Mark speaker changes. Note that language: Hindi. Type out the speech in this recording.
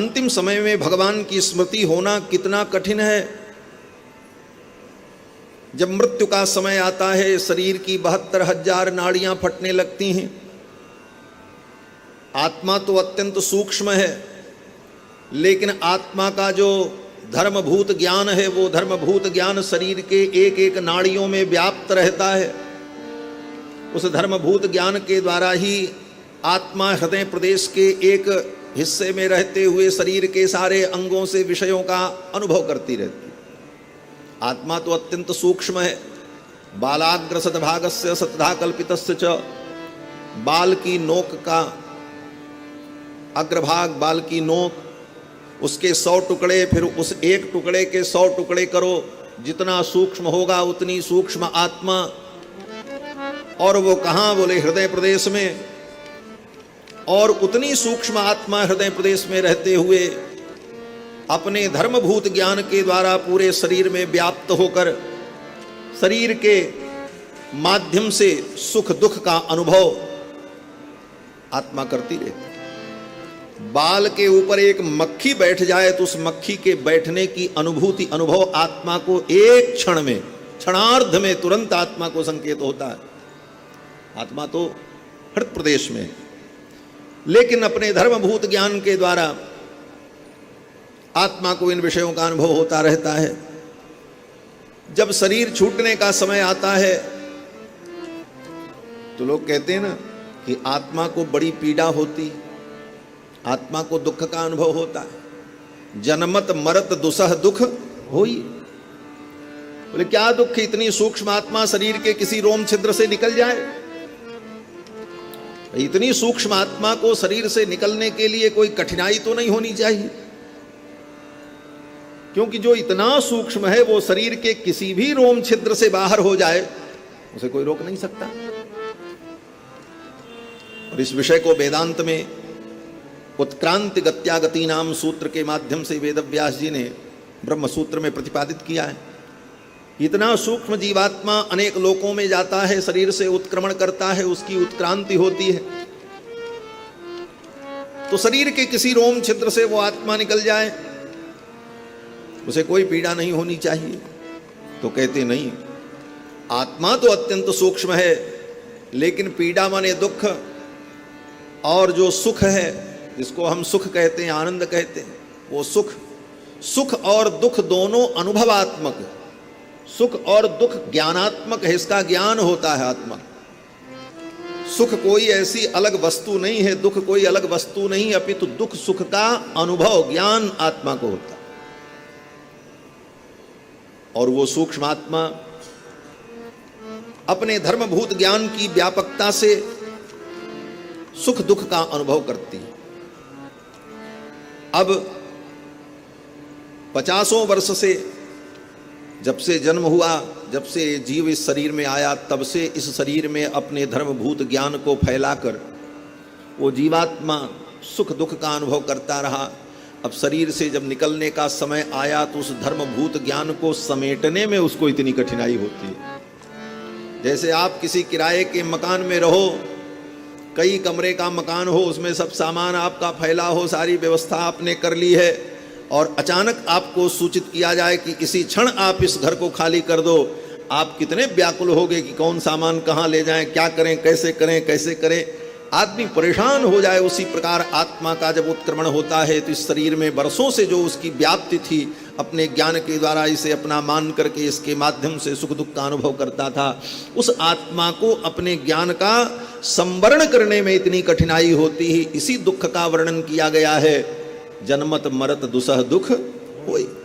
Speaker 1: अंतिम समय में भगवान की स्मृति होना कितना कठिन है। जब मृत्यु का समय आता है, शरीर की 72,000 नाड़ियां फटने लगती हैं। आत्मा तो अत्यंत सूक्ष्म है, लेकिन आत्मा का जो धर्मभूत ज्ञान है, वो धर्मभूत ज्ञान शरीर के एक एक नाड़ियों में व्याप्त रहता है। उस धर्मभूत ज्ञान के द्वारा ही आत्मा हृदय प्रदेश के एक हिस्से में रहते हुए शरीर के सारे अंगों से विषयों का अनुभव करती रहती है। आत्मा तो अत्यंत सूक्ष्म है। बालाग्र सतभागस्य सतधा कल्पितस्य च, बाल की नोक का अग्रभाग, बाल की नोक, उसके 100 टुकड़े, फिर उस एक टुकड़े के 100 टुकड़े करो। जितना सूक्ष्म होगा उतनी सूक्ष्म आत्मा। और वो कहाँ? बोले हृदय प्रदेश में। और उतनी सूक्ष्म आत्मा हृदय प्रदेश में रहते हुए अपने धर्मभूत ज्ञान के द्वारा पूरे शरीर में व्याप्त होकर शरीर के माध्यम से सुख दुख का अनुभव आत्मा करती रहती। बाल के ऊपर एक मक्खी बैठ जाए तो उस मक्खी के बैठने की अनुभूति, अनुभव आत्मा को एक क्षण में, क्षणार्ध में तुरंत आत्मा को संकेत होता है। आत्मा तो हृदय प्रदेश में, लेकिन अपने धर्मभूत ज्ञान के द्वारा आत्मा को इन विषयों का अनुभव होता रहता है। जब शरीर छूटने का समय आता है तो लोग कहते हैं ना कि आत्मा को बड़ी पीड़ा होती, आत्मा को दुख का अनुभव होता है। जन्मत मरत दुसह दुख होई। बोले क्या दुख? इतनी सूक्ष्म आत्मा शरीर के किसी रोम छिद्र से निकल जाए। इतनी सूक्ष्म आत्मा को शरीर से निकलने के लिए कोई कठिनाई तो नहीं होनी चाहिए, क्योंकि जो इतना सूक्ष्म है वो शरीर के किसी भी रोम छिद्र से बाहर हो जाए, उसे कोई रोक नहीं सकता। और इस विषय को वेदांत में उत्क्रांति गत्यागति नाम सूत्र के माध्यम से वेदव्यास जी ने ब्रह्म सूत्र में प्रतिपादित किया है। इतना सूक्ष्म जीवात्मा अनेक लोकों में जाता है, शरीर से उत्क्रमण करता है, उसकी उत्क्रांति होती है। तो शरीर के किसी रोम छिद्र से वो आत्मा निकल जाए, उसे कोई पीड़ा नहीं होनी चाहिए। तो कहते नहीं, आत्मा तो अत्यंत सूक्ष्म है, लेकिन पीड़ा माने दुख, और जो सुख है जिसको हम सुख कहते हैं, आनंद कहते हैं, वो सुख और दुख दोनों अनुभवात्मक। सुख और दुख ज्ञानात्मक है, इसका ज्ञान होता है आत्मा। सुख कोई ऐसी अलग वस्तु नहीं है, दुख कोई अलग वस्तु नहीं, अपितु दुख सुख का अनुभव ज्ञान आत्मा को होता है। और वो सूक्ष्म आत्मा अपने धर्मभूत ज्ञान की व्यापकता से सुख दुख का अनुभव करती है। अब 50 वर्ष से, जब से जन्म हुआ, जब से जीव इस शरीर में आया, तब से इस शरीर में अपने धर्मभूत ज्ञान को फैलाकर वो जीवात्मा सुख दुख का अनुभव करता रहा। अब शरीर से जब निकलने का समय आया तो उस धर्मभूत ज्ञान को समेटने में उसको इतनी कठिनाई होती है। जैसे आप किसी किराए के मकान में रहो, कई कमरे का मकान हो, उसमें सब सामान आपका फैला हो, सारी व्यवस्था आपने कर ली है, और अचानक आपको सूचित किया जाए कि इसी क्षण आप इस घर को खाली कर दो। आप कितने व्याकुल होगे कि कौन सामान कहाँ ले जाएं, क्या करें, कैसे करें। आदमी परेशान हो जाए। उसी प्रकार आत्मा का जब उत्क्रमण होता है तो इस शरीर में वर्षों से जो उसकी व्याप्ति थी, अपने ज्ञान के द्वारा इसे अपना मान करके इसके माध्यम से सुख दुख का अनुभव करता था, उस आत्मा को अपने ज्ञान का संवरण करने में इतनी कठिनाई होती है। इसी दुख का वर्णन किया गया है, जन्मत मरत दुसह दुख होई।